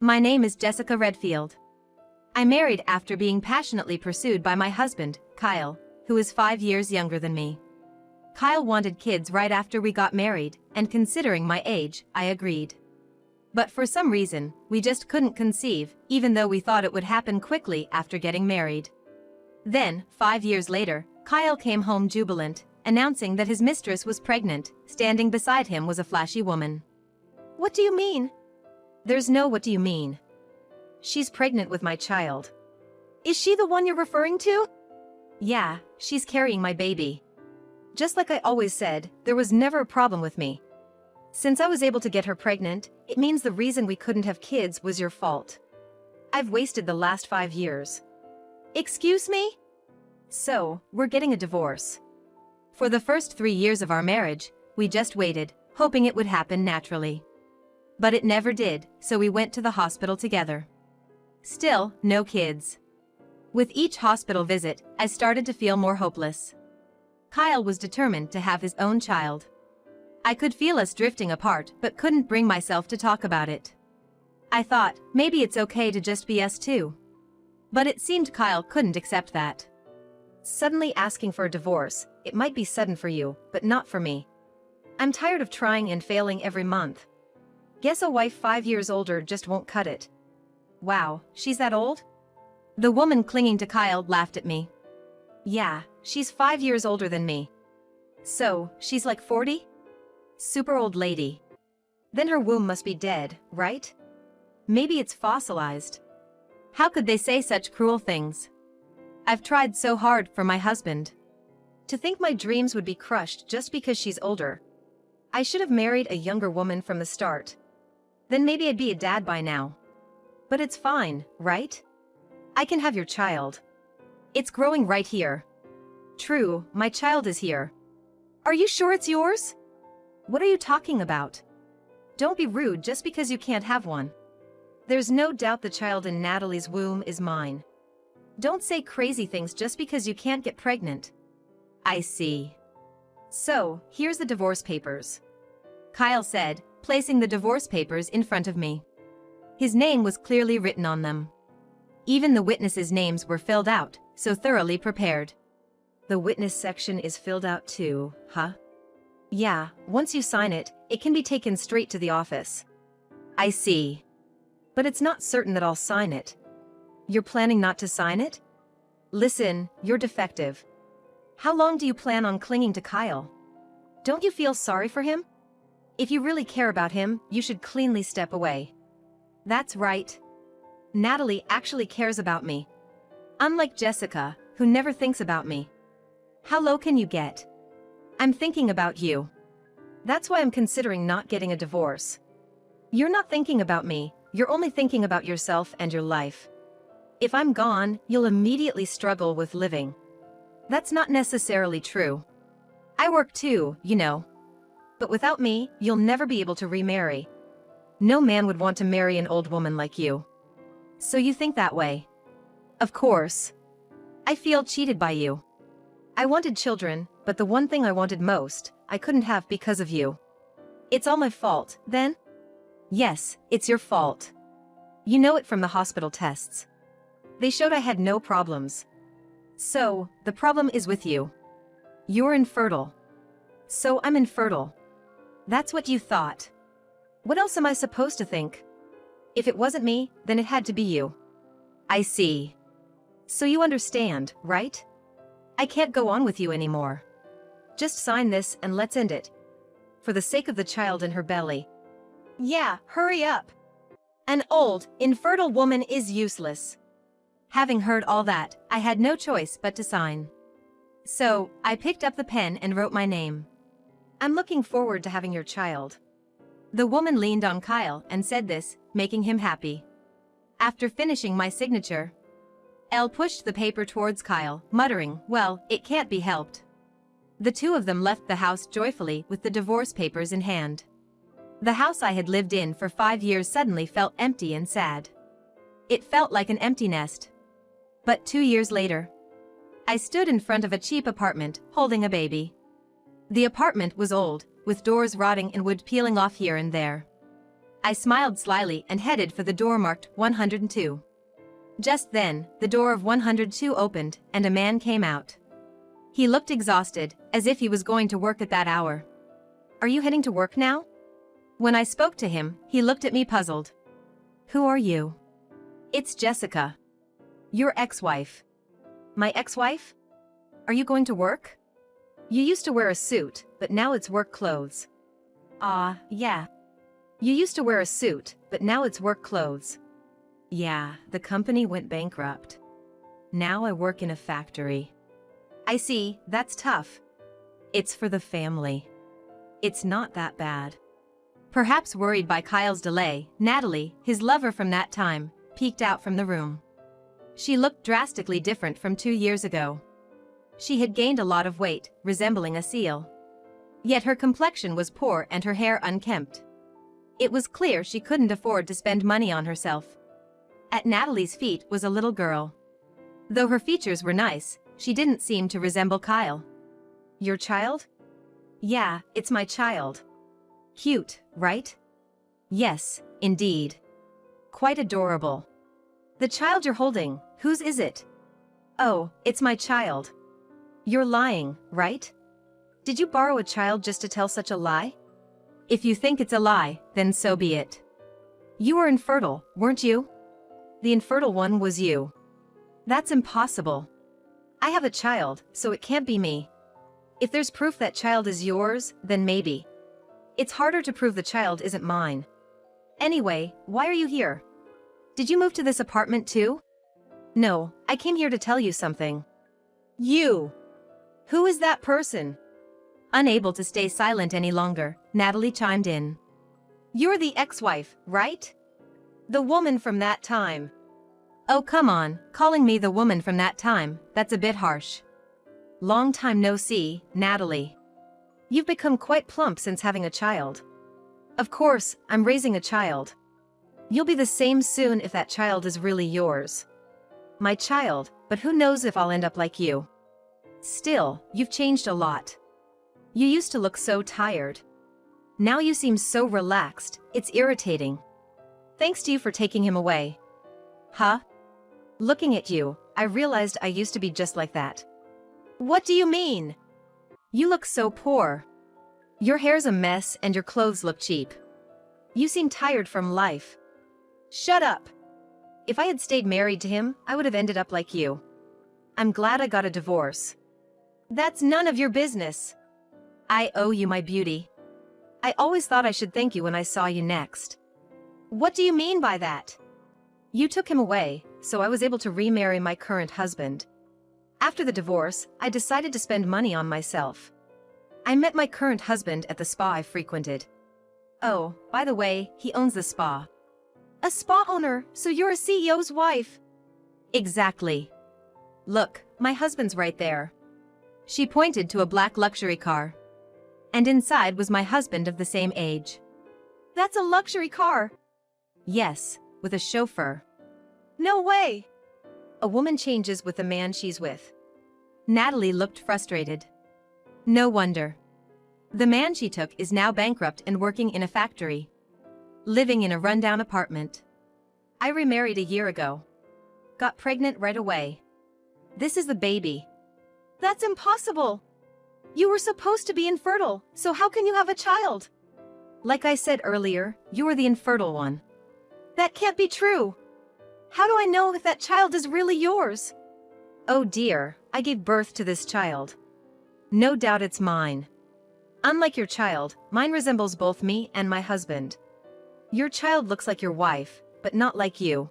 My name is Jessica Redfield. I married after being passionately pursued by my husband, Kyle, who is 5 years younger than me. Kyle wanted kids right after we got married, and considering my age, I agreed. But for some reason, we just couldn't conceive, even though we thought it would happen quickly after getting married. Then, 5 years later, Kyle came home jubilant, announcing that his mistress was pregnant. Standing beside him was a flashy woman. "What do you mean?" "There's no what do you mean. She's pregnant with my child." "Is she the one you're referring to?" "Yeah, she's carrying my baby." Just like I always said, there was never a problem with me. Since I was able to get her pregnant, it means the reason we couldn't have kids was your fault. I've wasted the last 5 years. "Excuse me?" "So, we're getting a divorce." For the first 3 years of our marriage, we just waited, hoping it would happen naturally. But it never did, so we went to the hospital together. Still, no kids. With each hospital visit, I started to feel more hopeless. Kyle was determined to have his own child. I could feel us drifting apart but couldn't bring myself to talk about it. I thought, maybe it's okay to just be us two. But it seemed Kyle couldn't accept that. Suddenly asking for a divorce, it might be sudden for you, but not for me. I'm tired of trying and failing every month. Guess a wife 5 years older just won't cut it. "Wow, she's that old?" The woman clinging to Kyle laughed at me. "Yeah, she's 5 years older than me." "So, she's like 40? Super old lady. Then her womb must be dead, right? Maybe it's fossilized." How could they say such cruel things? I've tried so hard for my husband. To think my dreams would be crushed just because she's older. I should have married a younger woman from the start. Then maybe I'd be a dad by now. But it's fine, right? I can have your child. It's growing right here. True, my child is here. Are you sure it's yours? What are you talking about? Don't be rude just because you can't have one. There's no doubt the child in Natalie's womb is mine. Don't say crazy things just because you can't get pregnant. I see. So, here's the divorce papers. Kyle said, placing the divorce papers in front of me. His name was clearly written on them. Even the witnesses' names were filled out, so thoroughly prepared. The witness section is filled out too, huh? Yeah, once you sign it, it can be taken straight to the office. I see. But it's not certain that I'll sign it. You're planning not to sign it? Listen, you're defective. How long do you plan on clinging to Kyle? Don't you feel sorry for him? If you really care about him, you should cleanly step away. That's right. Natalie actually cares about me. Unlike Jessica, who never thinks about me. How low can you get? I'm thinking about you. That's why I'm considering not getting a divorce. You're not thinking about me, you're only thinking about yourself and your life. If I'm gone, you'll immediately struggle with living. That's not necessarily true. I work too, you know. But without me, you'll never be able to remarry. No man would want to marry an old woman like you. So you think that way? Of course. I feel cheated by you. I wanted children, but the one thing I wanted most, I couldn't have because of you. It's all my fault, then? Yes, it's your fault. You know it from the hospital tests. They showed I had no problems. So, the problem is with you. You're infertile. So I'm infertile. That's what you thought. What else am I supposed to think? If it wasn't me, then it had to be you. I see. So you understand, right? I can't go on with you anymore. Just sign this and let's end it. For the sake of the child in her belly. Yeah, hurry up. An old, infertile woman is useless. Having heard all that, I had no choice but to sign. So, I picked up the pen and wrote my name. I'm looking forward to having your child. The woman leaned on Kyle and said this, making him happy. After finishing my signature, Elle pushed the paper towards Kyle, muttering, "Well, it can't be helped." The two of them left the house joyfully with the divorce papers in hand. The house I had lived in for 5 years suddenly felt empty and sad. It felt like an empty nest. But 2 years later, I stood in front of a cheap apartment, holding a baby. The apartment was old, with doors rotting and wood peeling off here and there. I smiled slyly and headed for the door marked 102. Just then, the door of 102 opened and a man came out. He looked exhausted, as if he was going to work at that hour. "Are you heading to work now?" When I spoke to him, he looked at me puzzled. "Who are you?" "It's Jessica. Your ex-wife." "My ex-wife? Are you going to work?" "You used to wear a suit, but now it's work clothes." "Ah, yeah. You used to wear a suit, but now it's work clothes." "Yeah, the company went bankrupt. Now I work in a factory." "I see, that's tough." "It's for the family. It's not that bad." Perhaps worried by Kyle's delay, Natalie, his lover from that time, peeked out from the room. She looked drastically different from 2 years ago. She had gained a lot of weight, resembling a seal. Yet her complexion was poor and her hair unkempt. It was clear she couldn't afford to spend money on herself. At Natalie's feet was a little girl. Though her features were nice, she didn't seem to resemble Kyle. "Your child?" "Yeah, it's my child." "Cute, right?" "Yes, indeed. Quite adorable." "The child you're holding, whose is it?" "Oh, it's my child." "You're lying, right? Did you borrow a child just to tell such a lie?" "If you think it's a lie, then so be it." "You were infertile, weren't you?" "The infertile one was you." "That's impossible. I have a child, so it can't be me." "If there's proof that child is yours, then maybe. It's harder to prove the child isn't mine. Anyway, why are you here? Did you move to this apartment too?" "No, I came here to tell you something." "You? Who is that person?" Unable to stay silent any longer, Natalie chimed in. "You're the ex-wife, right? The woman from that time." "Oh come on, calling me the woman from that time, that's a bit harsh." "Long time no see, Natalie. You've become quite plump since having a child." "Of course, I'm raising a child. You'll be the same soon if that child is really yours." "My child, but who knows if I'll end up like you." "Still, you've changed a lot. You used to look so tired. Now you seem so relaxed, it's irritating." "Thanks to you for taking him away." "Huh? Looking at you, I realized I used to be just like that." "What do you mean?" "You look so poor. Your hair's a mess and your clothes look cheap. You seem tired from life." "Shut up. If I had stayed married to him, I would have ended up like you." "I'm glad I got a divorce." "That's none of your business." "I owe you my beauty. I always thought I should thank you when I saw you next." "What do you mean by that?" "You took him away, so I was able to remarry my current husband. After the divorce, I decided to spend money on myself. I met my current husband at the spa I frequented. Oh, by the way, he owns the spa." "A spa owner, so you're a CEO's wife?" "Exactly. Look, my husband's right there." She pointed to a black luxury car. And inside was my husband of the same age. "That's a luxury car?" "Yes, with a chauffeur." "No way." "A woman changes with the man she's with." Natalie looked frustrated. No wonder. The man she took is now bankrupt and working in a factory. Living in a rundown apartment. "I remarried a year ago. Got pregnant right away. This is the baby." "That's impossible. You were supposed to be infertile, so how can you have a child?" "Like I said earlier, you are the infertile one." "That can't be true. How do I know if that child is really yours?" "Oh dear, I gave birth to this child. No doubt it's mine. Unlike your child, mine resembles both me and my husband. Your child looks like your wife, but not like you.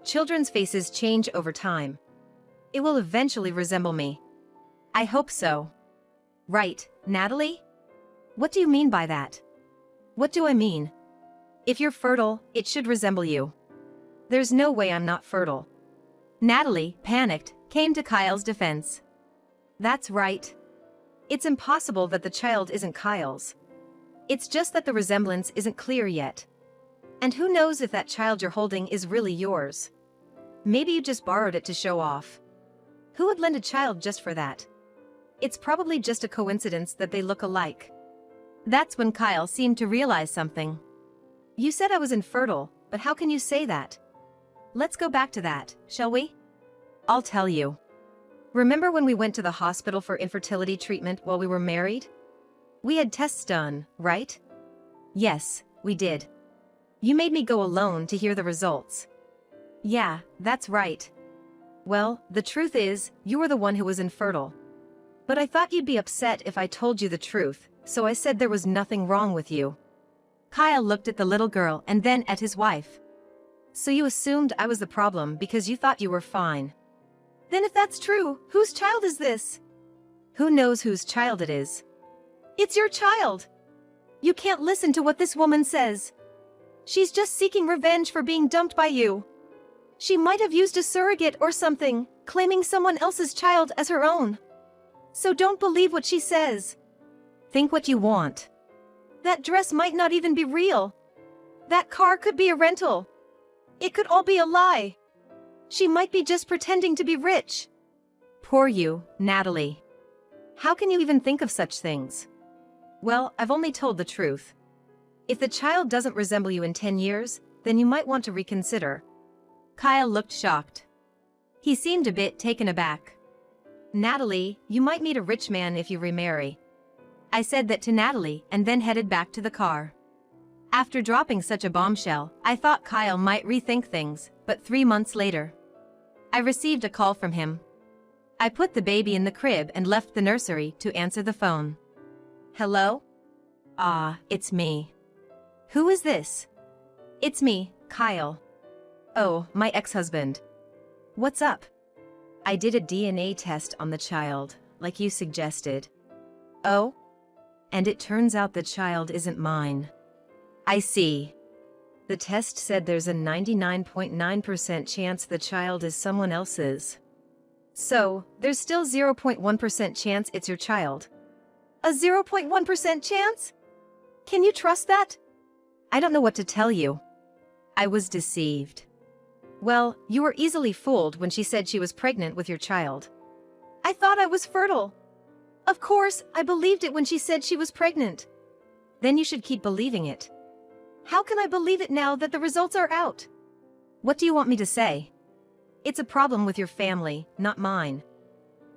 Children's faces change over time. It will eventually resemble me." "I hope so." "Right, Natalie? What do you mean by that?" "What do I mean? If you're fertile, it should resemble you. There's no way I'm not fertile." Natalie, panicked, came to Kyle's defense. "That's right. It's impossible that the child isn't Kyle's. It's just that the resemblance isn't clear yet. And who knows if that child you're holding is really yours? Maybe you just borrowed it to show off. Who would lend a child just for that? It's probably just a coincidence that they look alike." That's when Kyle seemed to realize something. You said I was infertile, but how can you say that? Let's go back to that, shall we? I'll tell you. Remember when we went to the hospital for infertility treatment while we were married? We had tests done, right? Yes, we did. You made me go alone to hear the results. Yeah, that's right. Well, the truth is, you were the one who was infertile. But I thought you'd be upset if I told you the truth, so I said there was nothing wrong with you. Kyle looked at the little girl and then at his wife. So you assumed I was the problem because you thought you were fine. Then if that's true, whose child is this? Who knows whose child it is? It's your child. You can't listen to what this woman says. She's just seeking revenge for being dumped by you. She might have used a surrogate or something, claiming someone else's child as her own. So don't believe what she says. Think what you want. That dress might not even be real. That car could be a rental. It could all be a lie. She might be just pretending to be rich. Poor you, Natalie. How can you even think of such things? Well, I've only told the truth. If the child doesn't resemble you in 10 years, then you might want to reconsider. Kyle looked shocked. He seemed a bit taken aback. Natalie, you might meet a rich man if you remarry. I said that to Natalie and then headed back to the car. After dropping such a bombshell, I thought Kyle might rethink things, but 3 months later, I received a call from him. I put the baby in the crib and left the nursery to answer the phone. Hello? Ah, it's me. Who is this? It's me, Kyle. Oh, my ex-husband. What's up? I did a DNA test on the child, like you suggested. Oh? And it turns out the child isn't mine. I see. The test said there's a 99.9% chance the child is someone else's. So, there's still 0.1% chance it's your child. A 0.1% chance? Can you trust that? I don't know what to tell you. I was deceived. Well, you were easily fooled when she said she was pregnant with your child. I thought I was fertile. Of course, I believed it when she said she was pregnant. Then you should keep believing it. How can I believe it now that the results are out? What do you want me to say? It's a problem with your family, not mine.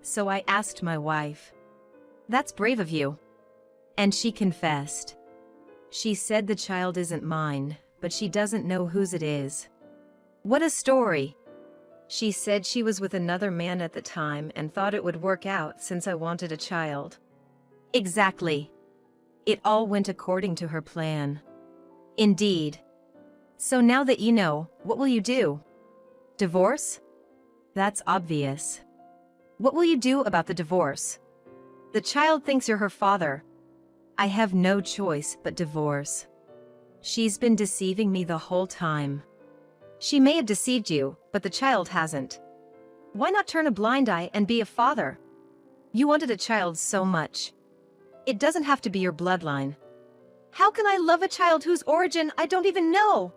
So I asked my wife. That's brave of you. And she confessed. She said the child isn't mine, but she doesn't know whose it is. What a story. She said she was with another man at the time and thought it would work out since I wanted a child. Exactly. It all went according to her plan. Indeed. So now that you know, what will you do? Divorce? That's obvious. What will you do about the divorce? The child thinks you're her father. I have no choice but divorce. She's been deceiving me the whole time. She may have deceived you, but the child hasn't. Why not turn a blind eye and be a father? You wanted a child so much. It doesn't have to be your bloodline. How can I love a child whose origin I don't even know?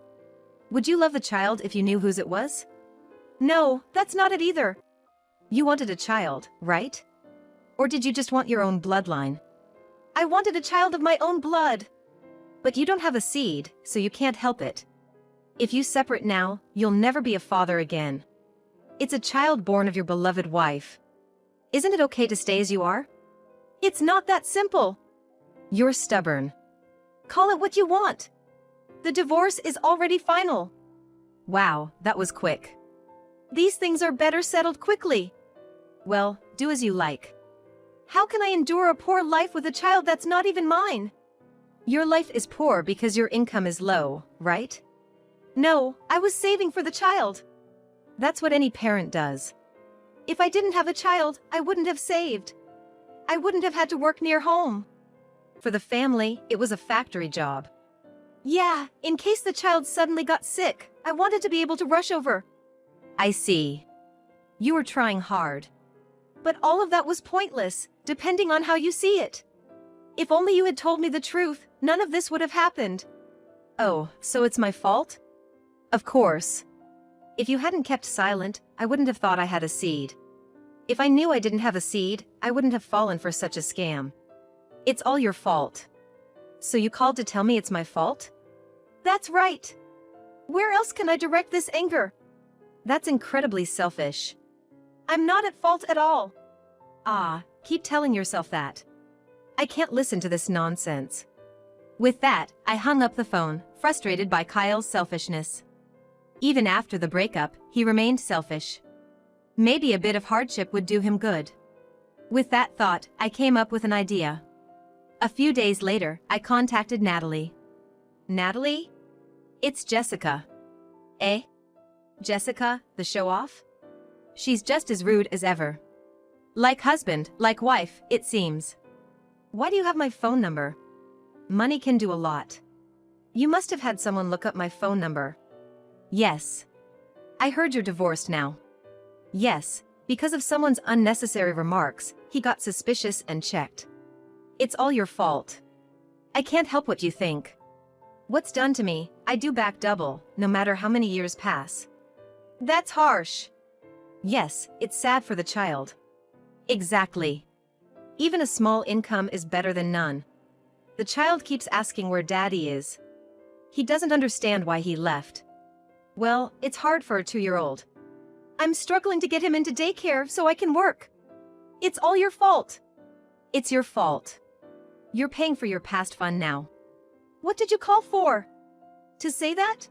Would you love the child if you knew whose it was? No, that's not it either. You wanted a child, right? Or did you just want your own bloodline? I wanted a child of my own blood. But you don't have a seed, so you can't help it. If you separate now, you'll never be a father again. It's a child born of your beloved wife. Isn't it okay to stay as you are? It's not that simple. You're stubborn. Call it what you want. The divorce is already final. Wow, that was quick. These things are better settled quickly. Well, do as you like. How can I endure a poor life with a child that's not even mine? Your life is poor because your income is low, right? No, I was saving for the child. That's what any parent does. If I didn't have a child, I wouldn't have saved. I wouldn't have had to work near home. For the family, it was a factory job. Yeah, in case the child suddenly got sick, I wanted to be able to rush over. I see. You were trying hard. But all of that was pointless, depending on how you see it. If only you had told me the truth, none of this would have happened. Oh, so it's my fault? Of course. If you hadn't kept silent, I wouldn't have thought I had a seed. If I knew I didn't have a seed, I wouldn't have fallen for such a scam. It's all your fault. So you called to tell me it's my fault? That's right. Where else can I direct this anger? That's incredibly selfish. I'm not at fault at all. Ah, keep telling yourself that. I can't listen to this nonsense. With that, I hung up the phone, frustrated by Kyle's selfishness. Even after the breakup, he remained selfish. Maybe a bit of hardship would do him good. With that thought, I came up with an idea. A few days later, I contacted Natalie. Natalie? It's Jessica. Eh? Jessica, the show-off? She's just as rude as ever. Like husband, like wife, it seems. Why do you have my phone number? Money can do a lot. You must have had someone look up my phone number. Yes. I heard you're divorced now. Yes, because of someone's unnecessary remarks, he got suspicious and checked. It's all your fault. I can't help what you think. What's done to me, I do back double, no matter how many years pass. That's harsh. Yes, it's sad for the child. Exactly. Even a small income is better than none. The child keeps asking where daddy is. He doesn't understand why he left. Well, it's hard for a 2-year-old. I'm struggling to get him into daycare so I can work. It's all your fault. It's your fault. You're paying for your past fun now. What did you call for? To say that?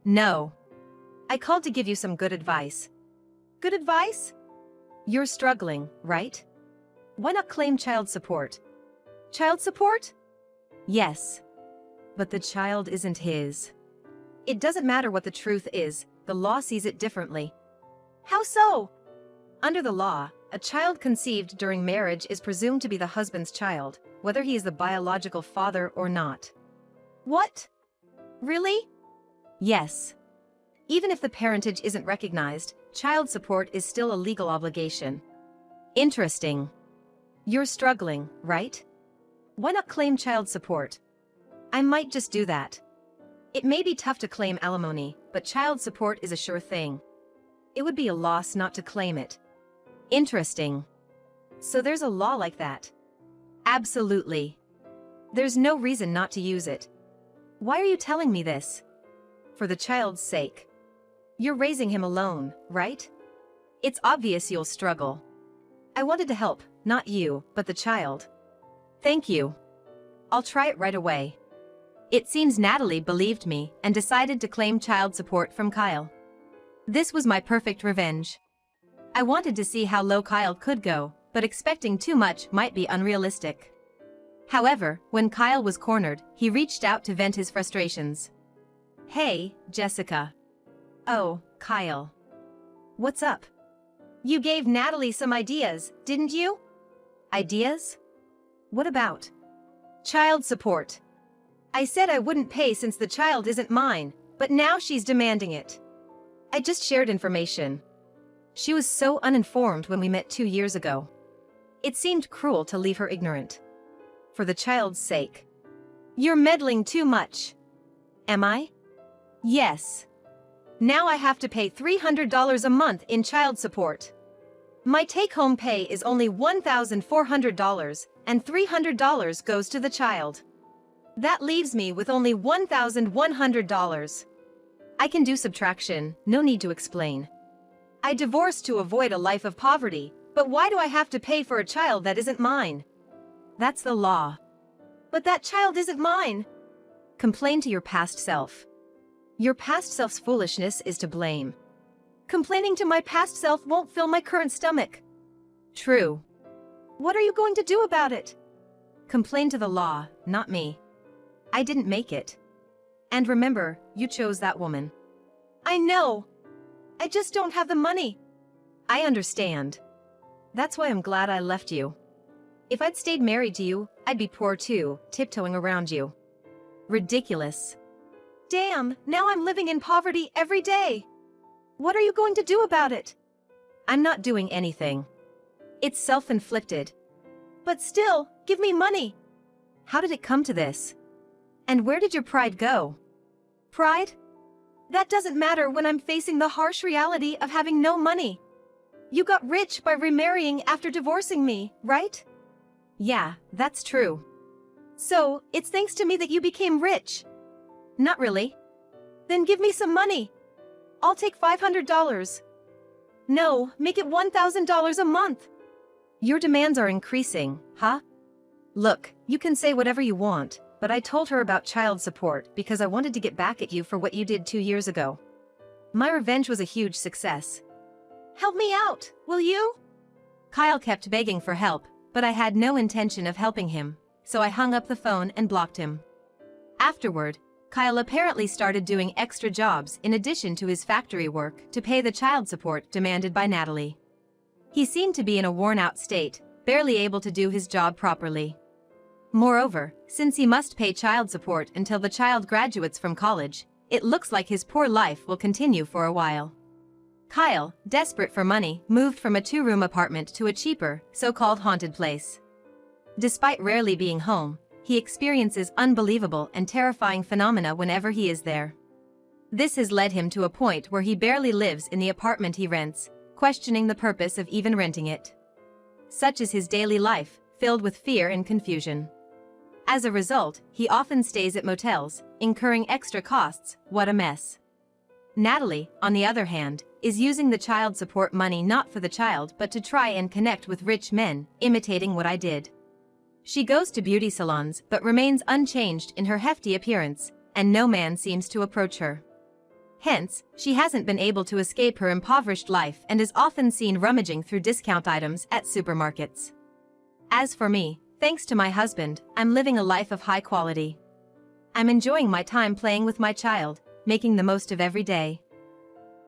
No. I called to give you some good advice. Good advice? You're struggling, right? Why not claim child support? Child support? Yes. But the child isn't his. It doesn't matter what the truth is, the law sees it differently. How so? Under the law, a child conceived during marriage is presumed to be the husband's child, whether he is the biological father or not. What? Really? Yes. Even if the parentage isn't recognized, child support is still a legal obligation. Interesting. You're struggling, right? Why not claim child support? I might just do that. It may be tough to claim alimony, but child support is a sure thing. It would be a loss not to claim it. Interesting. So there's a law like that? Absolutely. There's no reason not to use it. Why are you telling me this? For the child's sake. You're raising him alone, right? It's obvious you'll struggle. I wanted to help, not you, but the child. Thank you. I'll try it right away. It seems Natalie believed me and decided to claim child support from Kyle. This was my perfect revenge. I wanted to see how low Kyle could go, but expecting too much might be unrealistic. However, when Kyle was cornered, he reached out to vent his frustrations. Hey, Jessica. Oh, Kyle. What's up? You gave Natalie some ideas, didn't you? Ideas? What about? Child support. I said I wouldn't pay since the child isn't mine, but now she's demanding it. I just shared information. She was so uninformed when we met 2 years ago. It seemed cruel to leave her ignorant. For the child's sake. You're meddling too much. Am I? Yes. Now I have to pay $300 a month in child support. My take-home pay is only $1,400, and $300 goes to the child. That leaves me with only $1,100. I can do subtraction, no need to explain. I divorced to avoid a life of poverty, but why do I have to pay for a child that isn't mine? That's the law. But that child isn't mine. Complain to your past self. Your past self's foolishness is to blame. Complaining to my past self won't fill my current stomach. True. What are you going to do about it? Complain to the law, not me. I didn't make it. And remember, you chose that woman. I know. I just don't have the money. I understand. That's why I'm glad I left you. If I'd stayed married to you, I'd be poor too, tiptoeing around you. Ridiculous. Damn, now I'm living in poverty every day. What are you going to do about it? I'm not doing anything. It's self-inflicted. But still, give me money. How did it come to this? And where did your pride go? Pride? That doesn't matter when I'm facing the harsh reality of having no money. You got rich by remarrying after divorcing me, right? Yeah, that's true. So, it's thanks to me that you became rich. Not really. Then give me some money. I'll take $500. No, make it $1,000 a month. Your demands are increasing, huh? Look, you can say whatever you want, but I told her about child support because I wanted to get back at you for what you did 2 years ago. My revenge was a huge success. Help me out, will you? Kyle kept begging for help, but I had no intention of helping him, so I hung up the phone and blocked him. Afterward, Kyle apparently started doing extra jobs in addition to his factory work to pay the child support demanded by Natalie. He seemed to be in a worn-out state, barely able to do his job properly. Moreover, since he must pay child support until the child graduates from college, it looks like his poor life will continue for a while. Kyle, desperate for money, moved from a 2-room apartment to a cheaper, so-called haunted place. Despite rarely being home, he experiences unbelievable and terrifying phenomena whenever he is there. This has led him to a point where he barely lives in the apartment he rents, questioning the purpose of even renting it. Such is his daily life, filled with fear and confusion. As a result, he often stays at motels, incurring extra costs. What a mess. Natalie, on the other hand, is using the child support money not for the child but to try and connect with rich men, imitating what I did. She goes to beauty salons but remains unchanged in her hefty appearance, and no man seems to approach her. Hence, she hasn't been able to escape her impoverished life and is often seen rummaging through discount items at supermarkets. As for me, thanks to my husband, I'm living a life of high quality. I'm enjoying my time playing with my child, making the most of every day.